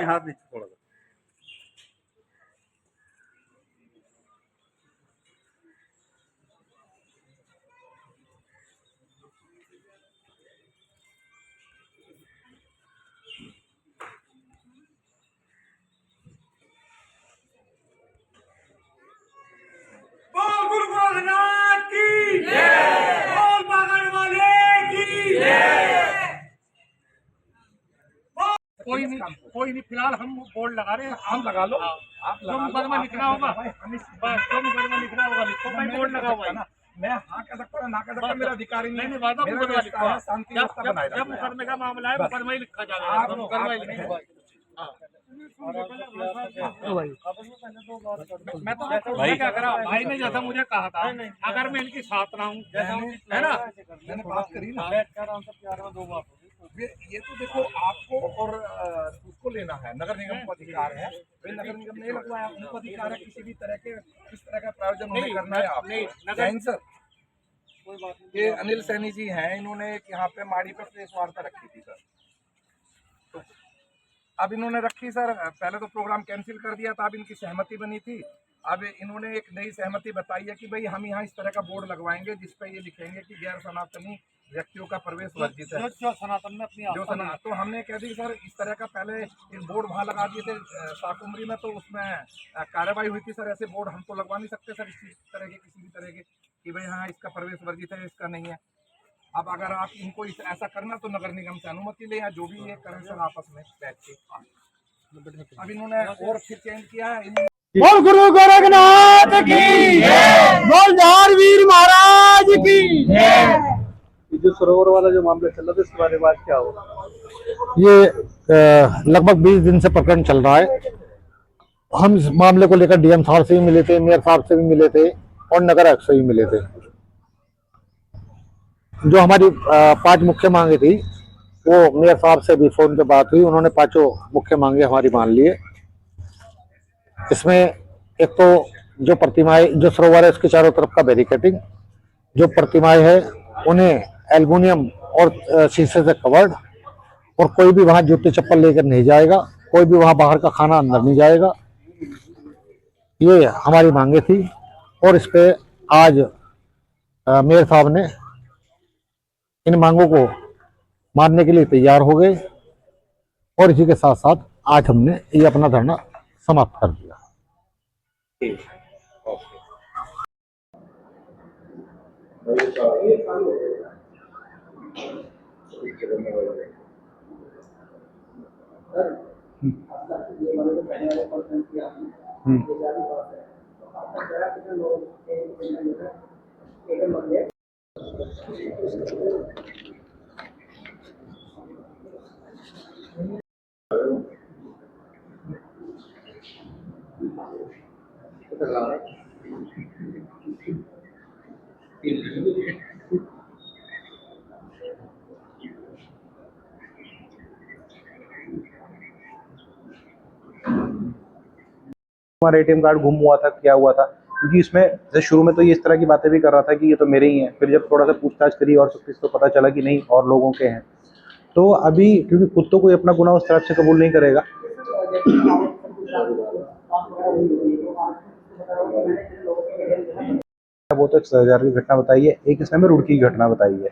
हाथ नीचे थोड़ा सा। बोल गुरु गोरखनाथ की जय, बोल बागड़ वाले की जय। कोई नहीं, फिलहाल हम बोर्ड लगा रहे हैं। आप लगा लो, आप जो मुकदमा लिखना होगा, बस जो मुकदमा लिखना होगा लिखो। भाई बोर्ड लगा हुआ है, मैं हाँ कह सकता हूँ, ना कह सकता, मेरा अधिकारी नहीं। वादा मुकदमा लिखा है, शांति व्यवस्था बनाए रखना। जब मुकदमे का मामला है, मुकदमा ही लिखा जा रहा है, मुकदमा ही लिखा। मैं तो भाई क्या करा, भाई ने जैसा मुझे कहा था, अगर मैं इनकी साथ रहा हूँ, है ना, मैंने बात करी ना, ये तो देखो आपको और उसको लेना है, नगर निगम को अधिकार है, नगर निगम नहीं लगवाया, उनको अधिकार है किसी भी तरह के किस तरह का प्रायोजन उन्हें करना है। आप जैन सर, ये अनिल सैनी जी हैं, इन्होंने यहाँ पे माड़ी पे प्रेस वार्ता रखी थी सर, तो अब इन्होंने रखी सर, पहले तो प्रोग्राम कैंसिल कर दिया था, अब इनकी सहमति बनी थी, अब इन्होंने एक नई सहमति बताई है कि भाई हम यहाँ इस तरह का बोर्ड लगवाएंगे जिसपे ये लिखेंगे कि गैर सनातनी व्यक्तियों का प्रवेश वर्जित है, जो सनातन में अपनी जो सनातन। तो हमने कह दी सर, इस तरह का पहले एक बोर्ड वहाँ लगा दिए थे शाकुमरी में, तो उसमें कार्रवाई हुई थी सर, ऐसे बोर्ड हम तो लगवा नहीं सकते सर, इस तरह के किसी भी तरह के कि भाई हाँ इसका प्रवेश वर्जित है, इसका नहीं है। अब अगर आप इनको ऐसा करना तो नगर निगम से अनुमति ले, या जो भी ये करें सर आपस में बैठ के। अब इन्होंने और फिर चेंज किया है। बोल गुरु गोरखनाथ की जय, बोल धारवीर महाराज की जय। जो सरोवर वाला जो मामला चल रहा था, इसके बारे में आज क्या होगा? ये लगभग 20 दिन से प्रकरण चल रहा है। हम इस मामले को लेकर डीएम साहब से भी मिले थे, मेयर साहब से भी मिले थे और नगर आयुक्त से भी मिले थे। जो हमारी 5 मुख्य मांगे थी, वो मेयर साहब से भी फोन पे बात हुई, उन्होंने 5 मुख्य मांगे हमारी मान लिए। इसमें एक तो जो प्रतिमाएं, जो सरोवर है उसके चारों तरफ का बैरिकेटिंग, जो प्रतिमाएं है उन्हें एल्युमिनियम और शीशे से कवर्ड, और कोई भी वहां जूते चप्पल लेकर नहीं जाएगा, कोई भी वहां बाहर का खाना अंदर नहीं जाएगा। ये हमारी मांगे थी और इस पे आज मेयर साहब ने इन मांगों को मानने के लिए तैयार हो गए, और इसी के साथ साथ आज हमने ये अपना धरना समाप्त कर दिया। हमारा एटीएम कार्ड गुम हुआ था, क्या हुआ था, क्योंकि इसमें जैसे शुरू में तो ये इस तरह की बातें भी कर रहा था कि ये तो मेरे ही हैं, फिर जब थोड़ा सा पूछताछ करी और सब तो पता चला कि नहीं और लोगों के हैं। तो अभी क्योंकि खुद तो कोई अपना गुनाह उस तरह से कबूल नहीं करेगा, वो तो 1000 की घटना बताई है, एक इसने में रुड़की की घटना बताई है।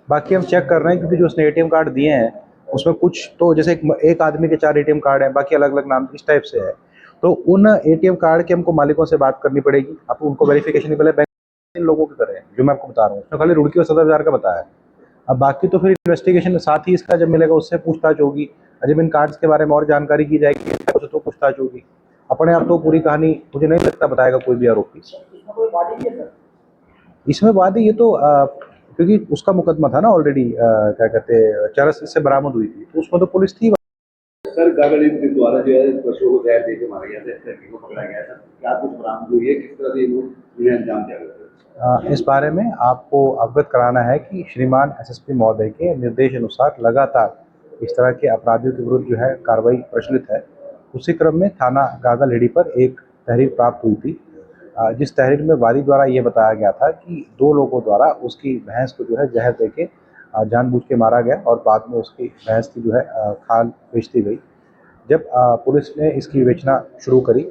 बाकी हम चेक कर रहे हैं क्योंकि जो उसने एटीएम कार्ड दिए हैं उसमें कुछ तो जैसे एक आदमी के 4 एटीएम कार्ड हैं, बाकी अलग अलग नाम इस टाइप से है। तो उन एटीएम कार्ड के हमको मालिकों से बात करनी पड़ेगी। आप उनको वेरिफिकेशन नहीं, पहले बैंक इन लोगों के करें जो मैं आपको बता रहा हूँ, उसने खाली रुड़की और 70,000 का बताया है। अब बाकी तो फिर इन्वेस्टिगेशन साथ ही इसका जब मिलेगा उससे पूछताछ होगी, जब इन कार्ड्स के बारे में और जानकारी की जाएगी तो पूछताछ होगी। अपने आप तो पूरी कहानी मुझे नहीं लगता बताएगा कोई भी आरोपी। इसमें वादी ये तो क्योंकि उसका मुकदमा था ना ऑलरेडी, क्या कहते हैं, चरस से बरामद हुई थी, तो उसमें तो पुलिस थी। सर गागड़ी द्वारा जो है पशुओं को जहर देकर मारा गया था, को पकड़ा गया था, क्या कुछ बरामद हुई है, किस तरह से इन्हें अंजाम दिया गया? इस बारे में आपको अवगत कराना है कि श्रीमान एसएसपी महोदय के निर्देश अनुसार लगातार इस तरह के अपराधियों के विरुद्ध जो है कार्रवाई प्रचलित है। उसी क्रम में थाना गागलहेड़ी पर एक तहरीर प्राप्त हुई थी, जिस तहरीर में वादी द्वारा ये बताया गया था कि 2 लोगों द्वारा उसकी भैंस को जो है जहर देके जानबूझ के मारा गया और बाद में उसकी भैंस की जो है खाल बेच दी गई। जब पुलिस ने इसकी विवेचना शुरू करी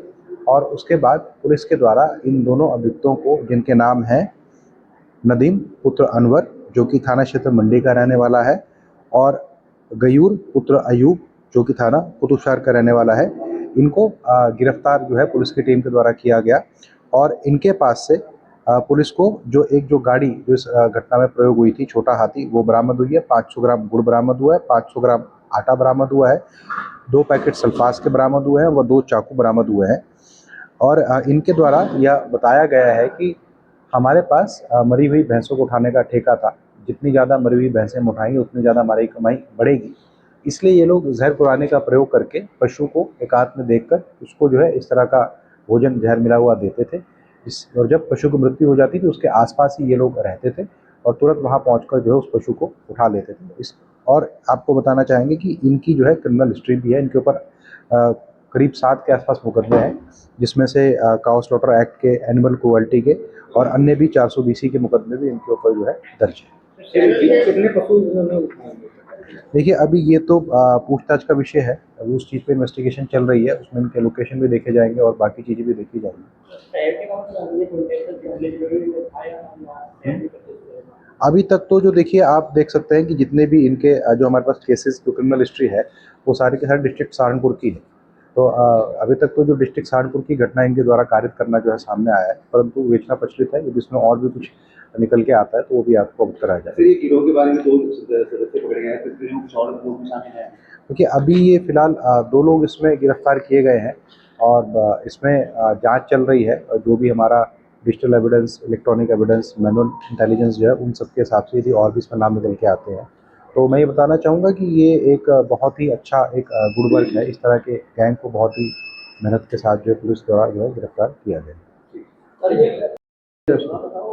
और उसके बाद पुलिस के द्वारा इन दोनों अभियुक्तों को, जिनके नाम हैं नदीम पुत्र अनवर जो कि थाना क्षेत्र मंडी का रहने वाला है, और गयूर पुत्र अयूब जो कि थाना कुतुबशहर का रहने वाला है, इनको गिरफ्तार जो है पुलिस की टीम के द्वारा किया गया। और इनके पास से पुलिस को जो गाड़ी जो इस घटना में प्रयोग हुई थी, छोटा हाथी, वो बरामद हुई है। 500 ग्राम गुड़ बरामद हुआ है, 500 ग्राम आटा बरामद हुआ है, 2 पैकेट सल्फास के बरामद हुए हैं व 2 चाकू बरामद हुए हैं। और इनके द्वारा यह बताया गया है कि हमारे पास मरी हुई भैंसों को उठाने का ठेका था, जितनी ज़्यादा मरी हुई भैंसें हम उठाएंगे उतनी ज़्यादा हमारी कमाई बढ़ेगी, इसलिए ये लोग जहर पुराने का प्रयोग करके पशु को एकांत में देखकर उसको जो है इस तरह का भोजन जहर मिला हुआ देते थे। और जब पशु की मृत्यु हो जाती थी उसके आसपास ही ये लोग रहते थे और तुरंत वहाँ पहुँचकर जो है उस पशु को उठा लेते थे। और आपको बताना चाहेंगे कि इनकी जो है क्रिमिनल हिस्ट्री भी है। इनके ऊपर करीब 7 के आसपास मुकदमे हैं, जिसमें से काउ स्लॉटर एक्ट के, एनिमल क्रुएल्टी के और अन्य भी 420 के मुकदमे भी इनके ऊपर जो है दर्ज है। कितने पशु इन्होंने उठाए? देखिए, अभी ये तो पूछताछ का विषय है, अभी उस चीज़ पे इन्वेस्टिगेशन चल रही है, उसमें इनके लोकेशन भी देखे जाएंगे और बाकी चीज़ें भी देखी जाएंगी। अभी तक तो जो देखिए आप देख सकते हैं कि जितने भी इनके जो हमारे पास केसेस जो क्रिमिनल हिस्ट्री है वो सारे के सारे डिस्ट्रिक्ट सहारनपुर की है। तो अभी तक तो जो डिस्ट्रिक्ट सहारनपुर की घटना इनके द्वारा कारित करना जो है सामने आया है, परंतु विवेचना प्रचलित है, यदि इसमें और भी कुछ निकल के आता है तो वो भी आपको अवगत कराया जाएगा। फिर ये गिरोह के बारे में 2 सदस्य पकड़े गए हैं, फिर कुछ और लोग भी शामिल हैं। देखिए, अभी ये फिलहाल 2 लोग इसमें गिरफ्तार किए गए हैं और इसमें जांच चल रही है। और जो भी हमारा digital evidence, electronic evidence, manual intelligence जो है उन सब के हिसाब से यदि और भी इसमें नाम निकल के आते हैं तो मैं ये बताना चाहूँगा कि ये एक बहुत ही अच्छा एक गुड वर्क है। इस तरह के गैंग को बहुत ही मेहनत के साथ जो है पुलिस द्वारा जो है गिरफ्तार किया गया।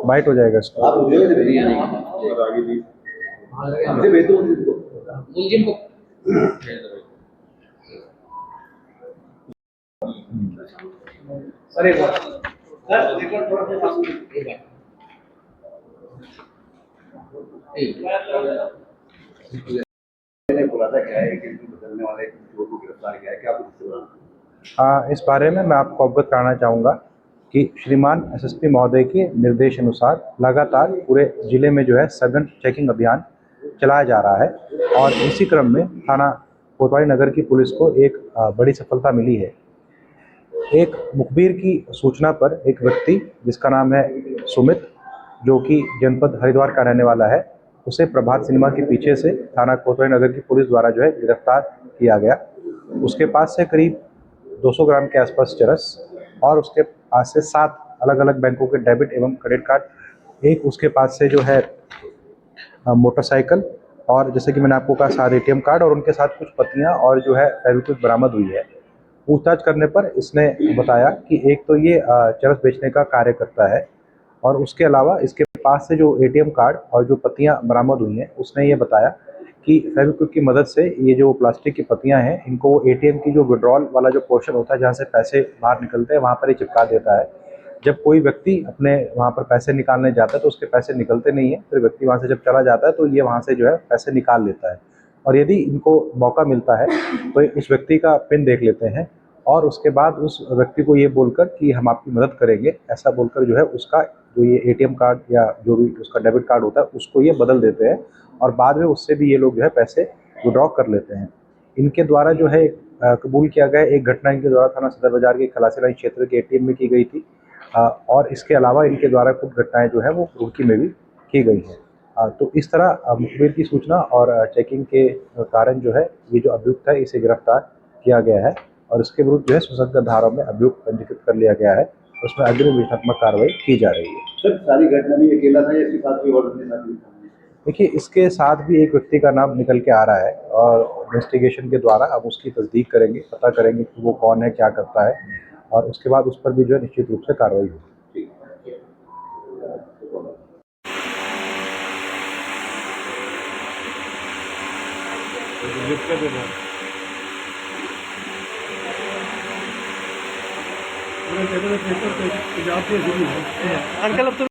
बाइट हो जाएगा इसका। आप मुझे भेज दो उनको। सर एक बार थोड़ा सा सामने मैंने बोला था क्या है कि बदलने वाले चोर को गिरफ्तार किया है, क्या कुछ इस बारे में मैं आपको अवगत कराना चाहूँगा कि श्रीमान एसएसपी महोदय के निर्देश अनुसार लगातार पूरे जिले में जो है सघन चेकिंग अभियान चलाया जा रहा है और इसी क्रम में थाना कोतवाली नगर की पुलिस को एक बड़ी सफलता मिली है। एक मुखबिर की सूचना पर एक व्यक्ति जिसका नाम है सुमित, जो कि जनपद हरिद्वार का रहने वाला है, उसे प्रभात सिनेमा के पीछे से थाना कोतवाली नगर की पुलिस द्वारा जो है गिरफ्तार किया गया। उसके पास से करीब 200 ग्राम के आसपास चरस और उसके पास से 7 अलग अलग बैंकों के डेबिट एवं क्रेडिट कार्ड, एक उसके पास से जो है मोटरसाइकिल और जैसे कि मैंने आपको कहा 7 ATM कार्ड और उनके साथ कुछ पत्तियां और जो है फेविक्विक बरामद हुई है। पूछताछ करने पर इसने बताया कि एक तो ये चरस बेचने का कार्य करता है और उसके अलावा इसके पास से जो ATM कार्ड और जो पत्तियां बरामद हुई हैं उसने ये बताया कि फेविक्विक की मदद से ये जो प्लास्टिक की पत्तियां हैं इनको ATM की जो विड्रॉल वाला जो पोर्शन होता है जहाँ से पैसे बाहर निकलते हैं वहाँ पर ये चिपका देता है। जब कोई व्यक्ति अपने वहाँ पर पैसे निकालने जाता है तो उसके पैसे निकलते नहीं है, फिर व्यक्ति वहाँ से जब चला जाता है तो ये वहाँ से जो है पैसे निकाल लेता है और यदि इनको मौका मिलता है तो उस व्यक्ति का पिन देख लेते हैं और उसके बाद उस व्यक्ति को ये बोलकर कि हम आपकी मदद करेंगे, ऐसा बोलकर जो है उसका जो ये ATM कार्ड या जो भी उसका डेबिट कार्ड होता है उसको ये बदल देते हैं और बाद में उससे भी ये लोग जो है पैसे विड्रॉ कर लेते हैं। इनके द्वारा जो है कबूल किया गया एक घटना इनके द्वारा थाना सदर बाजार के खलासी लाइन क्षेत्र के ATM में की गई थी और इसके अलावा इनके द्वारा कुछ घटनाएं जो है वो रुड़की में भी की गई हैं। तो इस तरह मुखबिर की सूचना और चेकिंग के कारण जो है ये जो अभियुक्त है इसे गिरफ्तार किया गया है और इसके विरुद्ध जो है सुसंगत धाराओं में अभियुक्त पंजीकृत कर लिया गया है, उसमें अग्रिम विधानात्मक कार्रवाई की जा रही है। सर सारी घटना में अकेला था या इसके साथ भी और अपने साथ भी? देखिए, इसके साथ भी एक व्यक्ति का नाम निकल के आ रहा है और इन्वेस्टिगेशन के द्वारा अब उसकी तस्दीक करेंगे, पता करेंगे कि वो कौन है, क्या करता है और उसके बाद उस पर भी जो है निश्चित रूप से कार्रवाई होगी। अंकल अब तो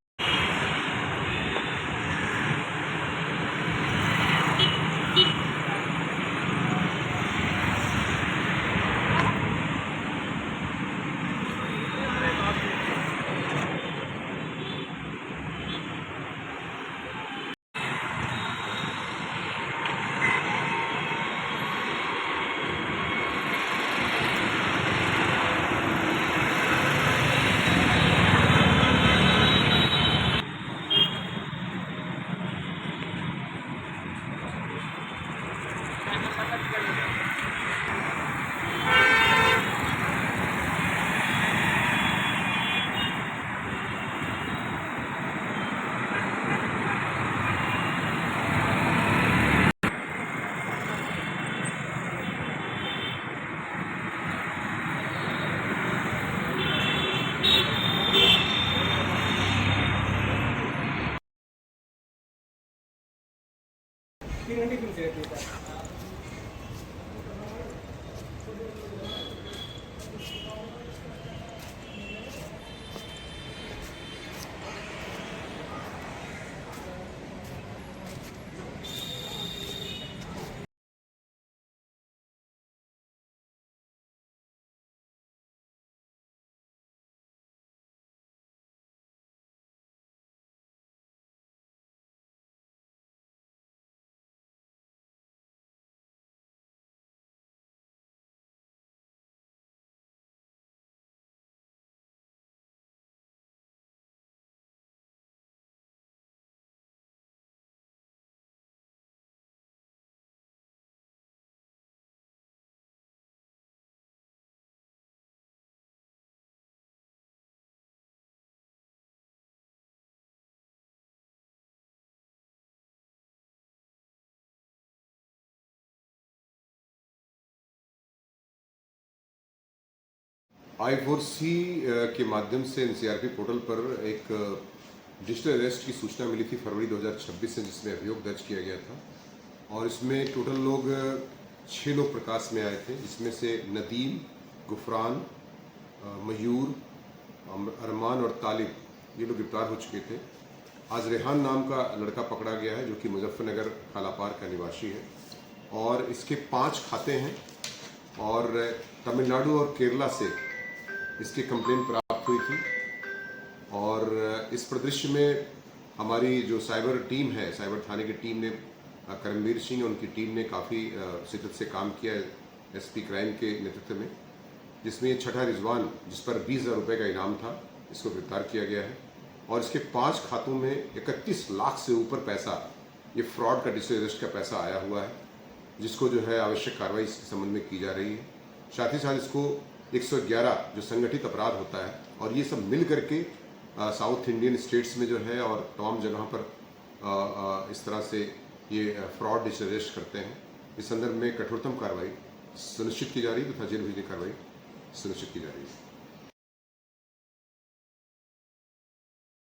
I4C के माध्यम से एनसीआरपी पोर्टल पर एक डिजिटल अरेस्ट की सूचना मिली थी फरवरी 2026 से, जिसमें अभियोग दर्ज किया गया था। और इसमें टोटल लोग 6 लोग प्रकाश में आए थे, जिसमें से नदीम, गुफरान, मयूर, अरमान और तालिब ये लोग गिरफ्तार हो चुके थे। आज रेहान नाम का लड़का पकड़ा गया है, जो कि मुजफ्फरनगर खालापार का निवासी है, और इसके 5 खाते हैं और तमिलनाडु और केरला से इसकी कंप्लेंट प्राप्त हुई थी। और इस परिदृश्य में हमारी जो साइबर टीम है, साइबर थाने की टीम ने, करमवीर सिंह और उनकी टीम ने काफ़ी शिद्दत से काम किया है एसपी क्राइम के नेतृत्व में, जिसमें ये छठा रिजवान, जिस पर 20,000 रुपये का इनाम था, इसको गिरफ्तार किया गया है। और इसके 5 खातों में 31 लाख से ऊपर पैसा, ये फ्रॉड का डिजिटल अरेस्ट का पैसा आया हुआ है, जिसको जो है आवश्यक कार्रवाई इस संबंध में की जा रही है। साथ ही साथ इसको 111 जो संगठित अपराध होता है, और ये सब मिल करके साउथ इंडियन स्टेट्स में जो है और तमाम जगहों पर इस तरह से ये फ्रॉड डिजिटल अरेस्ट करते हैं। इस संदर्भ में कठोरतम कार्रवाई सुनिश्चित की जा रही है तथा जेल भेजने की कार्रवाई सुनिश्चित की जा रही है।